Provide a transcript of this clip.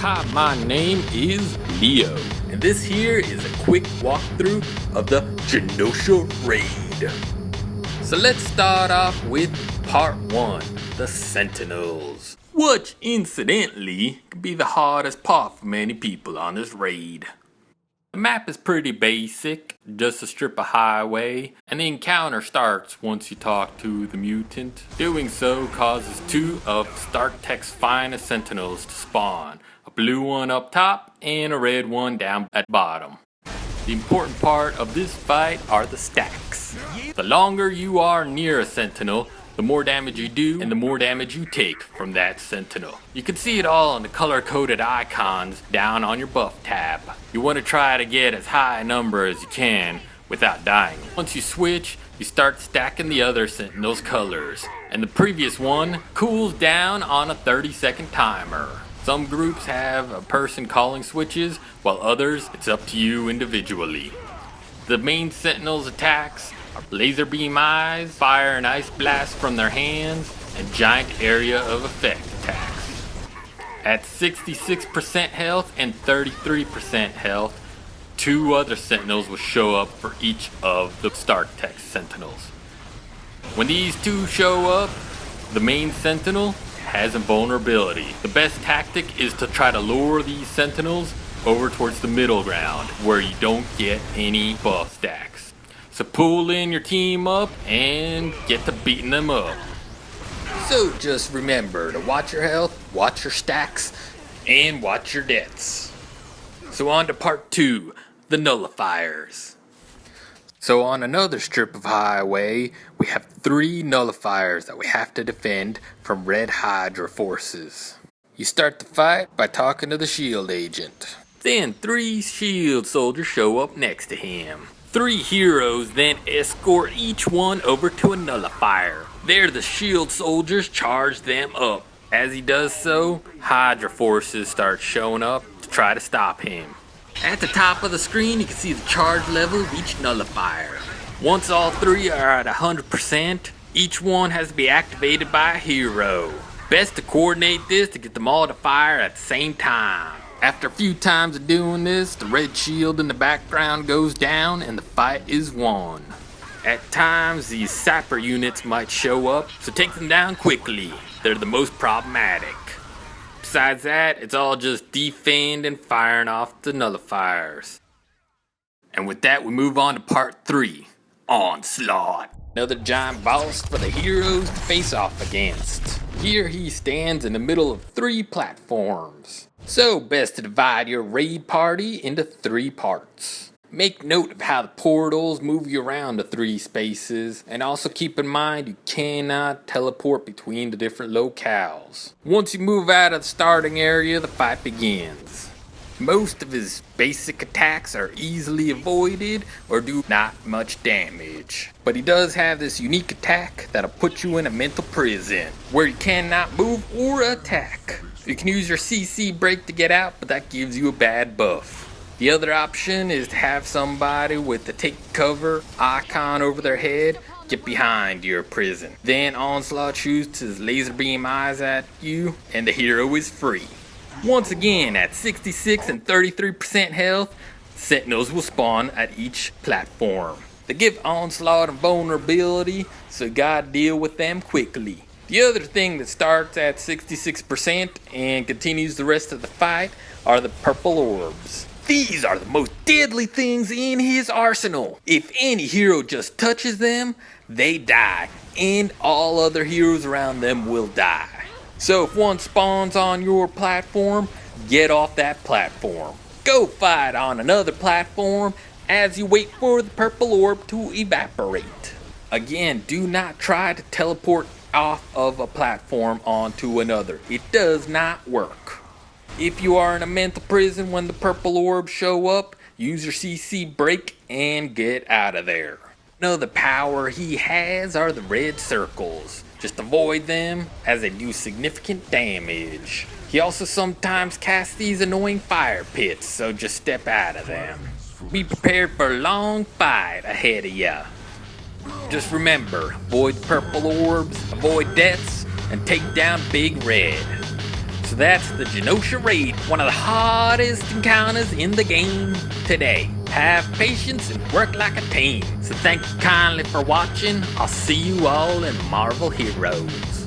Hi, my name is Leo, and this here is a quick walkthrough of the Genosha raid. So let's start off with part 1, the Sentinels, which incidentally could be the hardest part for many people on this raid. The map is pretty basic, just a strip of highway, and the encounter starts once you talk to the mutant. Doing so causes 2 of StarTech's finest sentinels to spawn, a blue one up top and a red one down at bottom. The important part of this fight are the stacks. The longer you are near a sentinel, the more damage you do and the more damage you take from that sentinel. You can see it all in the color-coded icons down on your buff tab. You want to try to get as high a number as you can without dying. Once you switch, you start stacking the other sentinel's colors, and the previous one cools down on a 30-second timer. Some groups have a person calling switches, while others, it's up to you individually. The main sentinel's attacks are laser beam eyes, fire and ice blasts from their hands, and giant area of effect attacks. At 66% health and 33% health, 2 other sentinels will show up for each of the StarTech sentinels. When these 2 show up, the main sentinel has a vulnerability. The best tactic is to try to lure these sentinels over towards the middle ground where you don't get any buff stacks. So pull in your team up and get to beating them up. So just remember to watch your health, watch your stacks, and watch your deaths. So on to part 2, the nullifiers. So on another strip of highway, we have 3 nullifiers that we have to defend from Red Hydra forces. You start the fight by talking to the shield agent. Then 3 shield soldiers show up next to him. 3 heroes then escort each one over to a nullifier. There the shield soldiers charge them up. As he does so, Hydra forces start showing up to try to stop him. At the top of the screen, you can see the charge level of each nullifier. Once all 3 are at 100%, each one has to be activated by a hero. Best to coordinate this to get them all to fire at the same time. After a few times of doing this, the red shield in the background goes down and the fight is won. At times, these sapper units might show up, so take them down quickly. They're the most problematic. Besides that, it's all just defend and firing off the nullifiers. And with that, we move on to part 3, Onslaught. Another giant boss for the heroes to face off against. Here he stands in the middle of 3 platforms. So best to divide your raid party into 3 parts. Make note of how the portals move you around the 3 spaces, and also keep in mind you cannot teleport between the different locales. Once you move out of the starting area, the fight begins. Most of his basic attacks are easily avoided or do not much damage. But he does have this unique attack that'll put you in a mental prison, where you cannot move or attack. You can use your CC break to get out, but that gives you a bad buff. The other option is to have somebody with the take cover icon over their head get behind your prison. Then Onslaught shoots his laser beam eyes at you and the hero is free. Once again, at 66 and 33% health, sentinels will spawn at each platform. They give Onslaught a vulnerability, so you gotta deal with them quickly. The other thing that starts at 66% and continues the rest of the fight are the purple orbs. These are the most deadly things in his arsenal. If any hero just touches them, they die, and all other heroes around them will die. So if one spawns on your platform, get off that platform. Go fight on another platform as you wait for the purple orb to evaporate. Again, do not try to teleport off of a platform onto another. It does not work. If you are in a mental prison when the purple orbs show up, use your CC break and get out of there. Another power he has are the red circles. Just avoid them as they do significant damage. He also sometimes casts these annoying fire pits, so just step out of them. Be prepared for a long fight ahead of ya. Just remember, avoid purple orbs, avoid deaths, and take down Big Red. So that's the Genosha raid, one of the hardest encounters in the game today. Have patience and work like a team. So thank you kindly for watching. I'll see you all in Marvel Heroes.